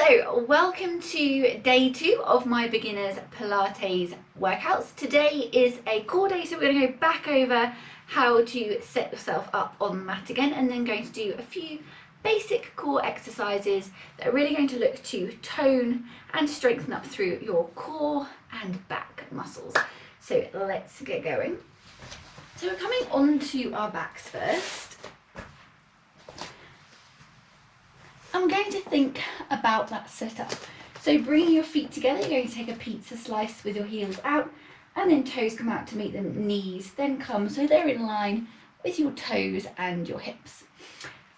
So welcome to day 2 of my beginners Pilates workouts. Today is a core day, so we're going to go back over how to set yourself up on the mat again, and then going to do a few basic core exercises that are really going to look to tone and strengthen up through your core and back muscles. So let's get going. So we're coming onto our backs first. I'm going to think about that setup. So bringing your feet together, you're going to take a pizza slice with your heels out, and then toes come out to meet them, knees then come so they're in line with your toes and your hips.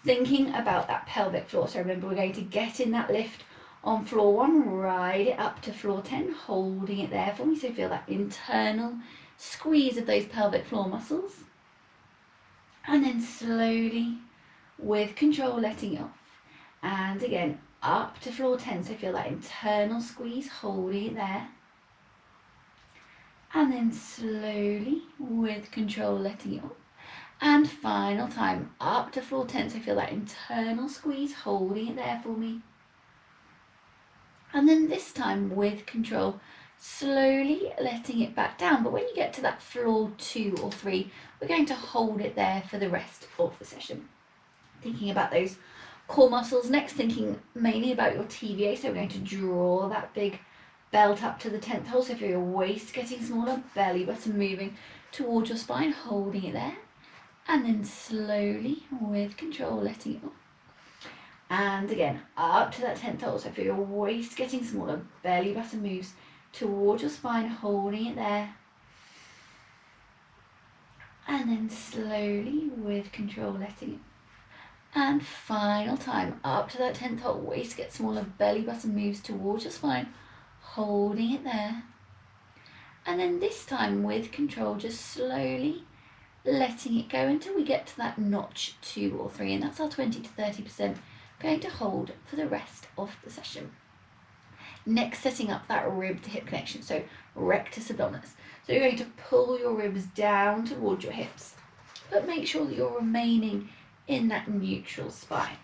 Thinking about that pelvic floor, so remember we're going to get in that lift on floor 1, ride it up to floor 10, holding it there for me, so feel that internal squeeze of those pelvic floor muscles, and then slowly, with control, letting it off. And again, up to floor 10, so feel that internal squeeze, holding it there. And then slowly, with control, letting it off. And final time, up to floor 10, so feel that internal squeeze, holding it there for me. And then this time, with control, slowly letting it back down. But when you get to that floor 2 or 3, we're going to hold it there for the rest of the session. Thinking about those core muscles. Next, thinking mainly about your TVA, so we're going to draw that big belt up to the 10th hole, so feel your waist getting smaller, belly button moving towards your spine, holding it there, and then slowly, with control, letting it off. And again, up to that 10th hole, so feel your waist getting smaller, belly button moves towards your spine, holding it there, and then slowly, with control, letting it off. And final time, up to that 10th hole, waist gets smaller, belly button moves towards your spine, holding it there. And then this time, with control, just slowly letting it go until we get to that notch 2 or 3, and that's our 20 to 30% going to hold for the rest of the session. Next, setting up that rib to hip connection, so rectus abdominis. So you're going to pull your ribs down towards your hips, but make sure that you're remaining in that neutral spine.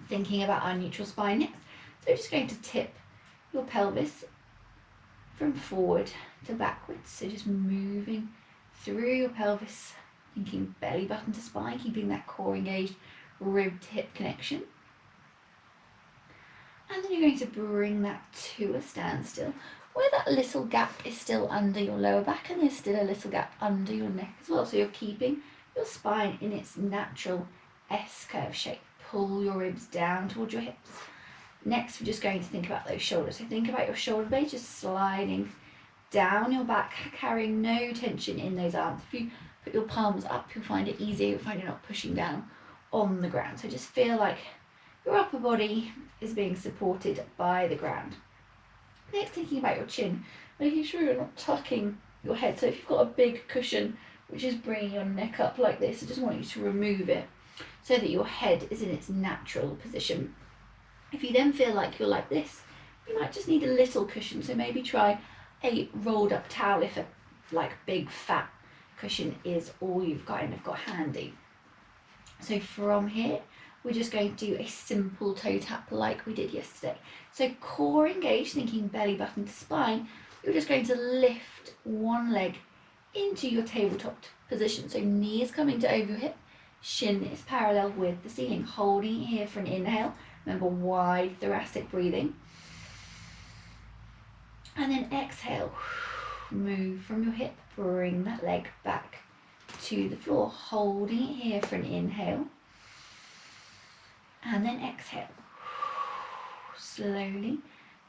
Thinking about our neutral spine next, so just going to tip your pelvis from forward to backwards, so just moving through your pelvis, thinking belly button to spine, keeping that core engaged, rib to hip connection. And then you're going to bring that to a standstill, where that little gap is still under your lower back, and there's still a little gap under your neck as well, so you're keeping your spine in its natural S-curve shape. Pull your ribs down towards your hips. Next, we're just going to think about those shoulders. So think about your shoulder blades just sliding down your back, carrying no tension in those arms. If you put your palms up, you'll find it easier. You'll find you're not pushing down on the ground. So just feel like your upper body is being supported by the ground. Next, thinking about your chin, making sure you're not tucking your head. So if you've got a big cushion which is bringing your neck up like this, I just want you to remove it so that your head is in its natural position. If you then feel like you're like this, you might just need a little cushion, so maybe try a rolled up towel if a big fat cushion is all you've kind of got handy. So from here, we're just going to do a simple toe tap like we did yesterday. So core engaged, thinking belly button to spine, you're just going to lift one leg into your tabletop position. So knee is coming to over your hip, shin is parallel with the ceiling, holding it here for an inhale. Remember, wide thoracic breathing. And then exhale, move from your hip, bring that leg back to the floor, holding it here for an inhale. And then exhale, slowly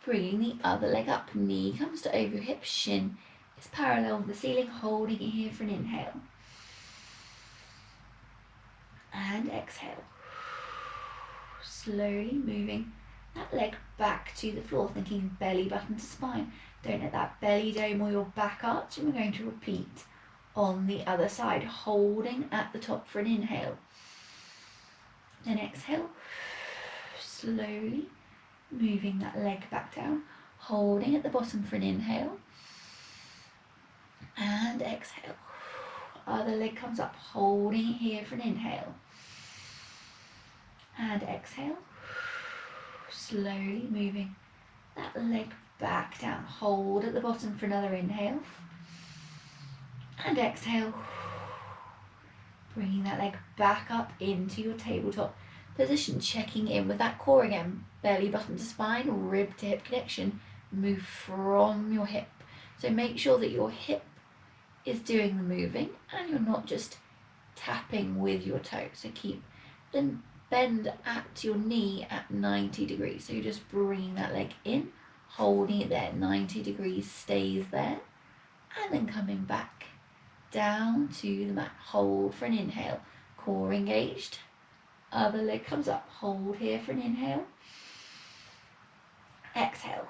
bringing the other leg up, knee comes to over your hip, shin is parallel with the ceiling, holding it here for an inhale. And exhale. Slowly moving that leg back to the floor, thinking belly button to spine. Don't let that belly dome or your back arch, and we're going to repeat on the other side, holding at the top for an inhale. Then exhale. Slowly moving that leg back down, holding at the bottom for an inhale. And exhale. Other leg comes up, holding it here for an inhale. And exhale. Slowly moving that leg back down. Hold at the bottom for another inhale. And exhale. Bringing that leg back up into your tabletop position. Checking in with that core again. Belly button to spine, rib to hip connection. Move from your hip. So make sure that your hip is doing the moving and you're not just tapping with your toe. So keep the bend at your knee at 90 degrees. So you're just bringing that leg in, holding it there, 90 degrees stays there, and then coming back down to the mat. Hold for an inhale, core engaged, other leg comes up, hold here for an inhale, exhale,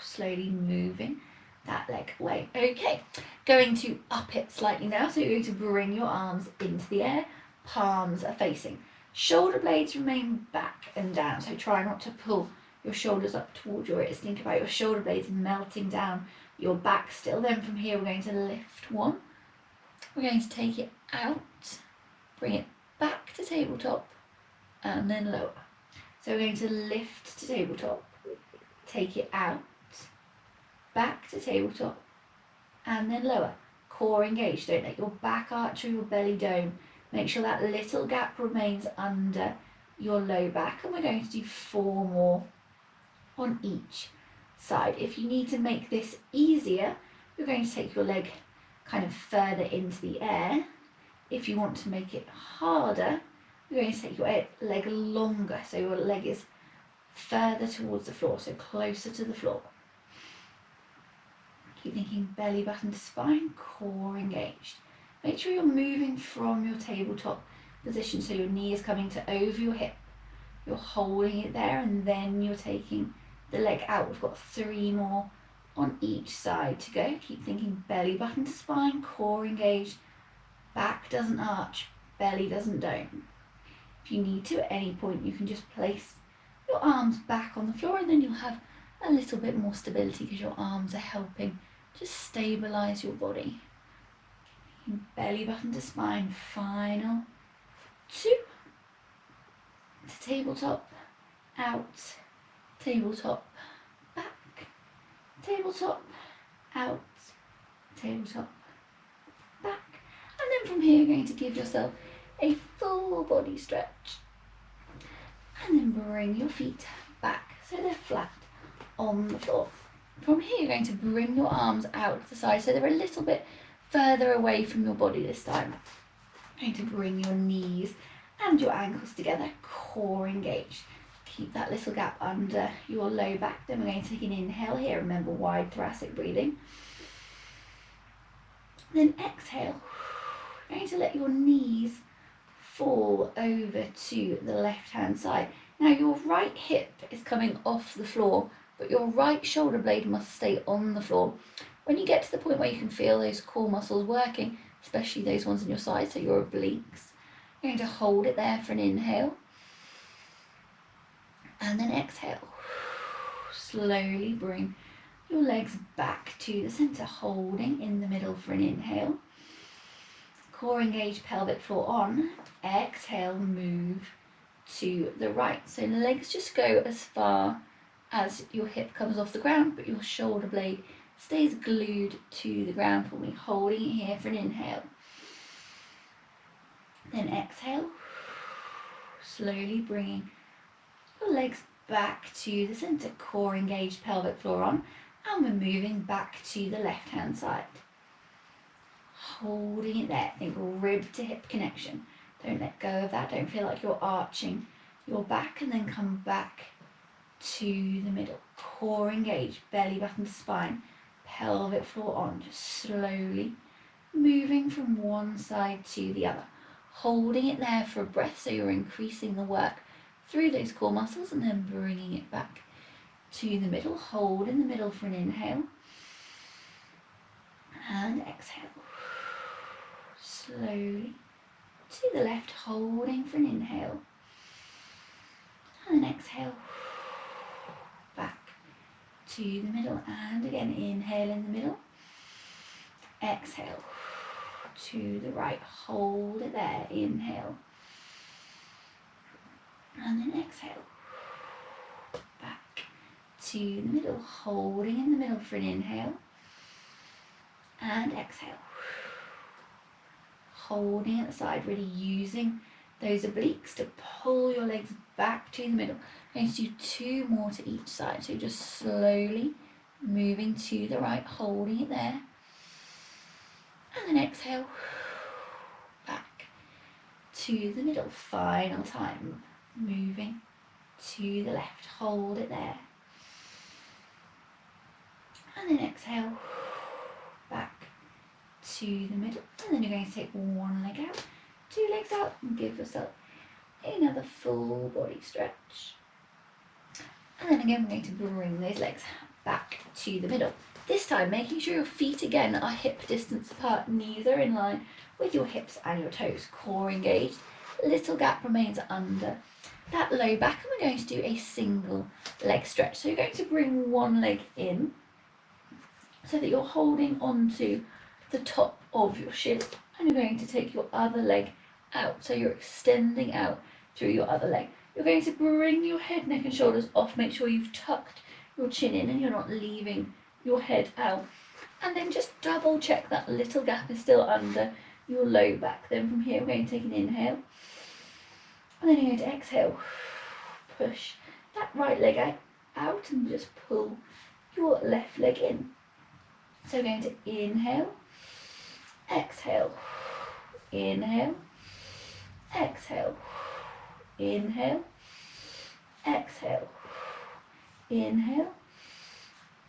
slowly moving that leg away. Okay, going to up it slightly now, so you're going to bring your arms into the air, palms are facing, shoulder blades remain back and down, so try not to pull your shoulders up towards your ears. Think about your shoulder blades melting down your back still. Then from here we're going to lift one, we're going to take it out, bring it back to tabletop, and then lower. So we're going to lift to tabletop, take it out, back to tabletop, and then lower. Core engaged, don't let your back arch or your belly dome. Make sure that little gap remains under your low back, and we're going to do 4 more on each side. If you need to make this easier, you're going to take your leg kind of further into the air. If you want to make it harder, you're going to take your leg longer, so your leg is further towards the floor, so closer to the floor. Keep thinking belly button to spine, core engaged. Make sure you're moving from your tabletop position, so your knee is coming to over your hip. You're holding it there and then you're taking the leg out. We've got 3 more on each side to go. Keep thinking belly button to spine, core engaged. Back doesn't arch, belly doesn't dome. If you need to at any point, you can just place your arms back on the floor and then you'll have a little bit more stability because your arms are helping just stabilize your body. Belly button to spine, final 2. To tabletop, out, tabletop, back, tabletop, out, tabletop, back. And then from here you're going to give yourself a full body stretch. And then bring your feet back so they're flat on the floor. From here you're going to bring your arms out to the side so they're a little bit further away from your body this time. You're going to bring your knees and your ankles together, core engaged. Keep that little gap under your low back. Then we're going to take an inhale here. Remember, wide thoracic breathing. Then exhale. You're going to let your knees fall over to the left-hand side. Now your right hip is coming off the floor, but your right shoulder blade must stay on the floor. When you get to the point where you can feel those core muscles working, especially those ones on your side, so your obliques, you're going to hold it there for an inhale. And then exhale. Slowly bring your legs back to the center, holding in the middle for an inhale. Core engaged, pelvic floor on. Exhale, move to the right. So legs just go as far as your hip comes off the ground, but your shoulder blade stays glued to the ground for me, holding it here for an inhale. Then exhale, slowly bringing your legs back to the center, core engaged, pelvic floor on, and we're moving back to the left-hand side. Holding it there, think rib to hip connection. Don't let go of that, don't feel like you're arching your back, and then come back to the middle. Core engaged, belly button to spine, pelvic floor on, just slowly moving from one side to the other. Holding it there for a breath, so you're increasing the work through those core muscles, and then bringing it back to the middle. Hold in the middle for an inhale. And exhale. Slowly to the left, holding for an inhale. And then exhale. Back to the middle, and again inhale in the middle. Exhale to the right, hold it there, inhale. And then exhale. to the middle, holding in the middle for an inhale, and exhale. Holding at the side, really using those obliques to pull your legs back to the middle. I'm going to do 2 more to each side, so just slowly moving to the right, holding it there, and then exhale, back to the middle. Final time, moving to the left, hold it there, and then exhale, back to the middle, and then you're going to take one leg out, 2 legs out, and give yourself another full body stretch. And then again, we're going to bring those legs back to the middle. This time, making sure your feet again are hip distance apart, knees are in line with your hips and your toes, core engaged, little gap remains under that low back, and we're going to do a single leg stretch. So you're going to bring one leg in so that you're holding onto the top of your shin, and you're going to take your other leg out, so you're extending out through your other leg. You're going to bring your head, neck and shoulders off, make sure you've tucked your chin in and you're not leaving your head out, and then just double check that little gap is still under your low back. Then from here we're going to take an inhale, and then you're going to exhale, push that right leg out and just pull your left leg in. So we're going to inhale, exhale, inhale, exhale, inhale, exhale, inhale,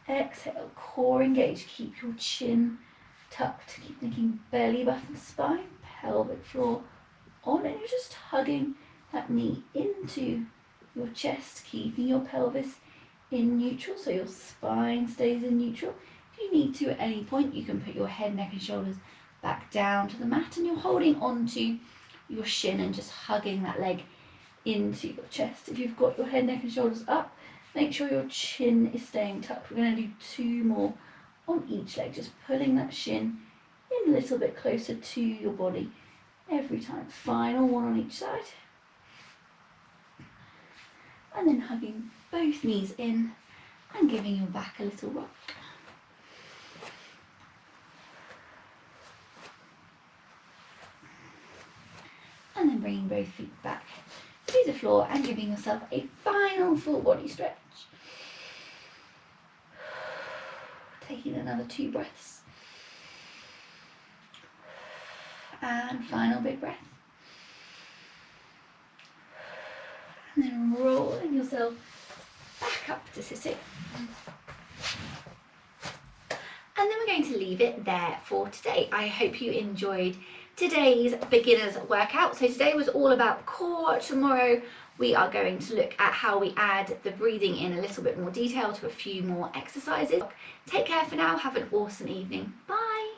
exhale. Core engaged, keep your chin tucked, keep thinking belly button spine, pelvic floor on, and you're just hugging that knee into your chest, keeping your pelvis in neutral so your spine stays in neutral. If you need to at any point, you can put your head, neck and shoulders back down to the mat, and you're holding onto your shin and just hugging that leg into your chest. If you've got your head, neck and shoulders up, make sure your chin is staying tucked. We're going to do 2 more on each leg, just pulling that shin in a little bit closer to your body every time. Final one on each side, and then hugging both knees in and giving your back a little rock. And then bringing both feet back to the floor and giving yourself a final full body stretch. Taking another 2 breaths. And final big breath. And then rolling yourself back up to sitting. And then we're going to leave it there for today. I hope you enjoyed today's beginner's workout. So today was all about core. Tomorrow we are going to look at how we add the breathing in a little bit more detail to a few more exercises. Take care for now. Have an awesome evening. Bye.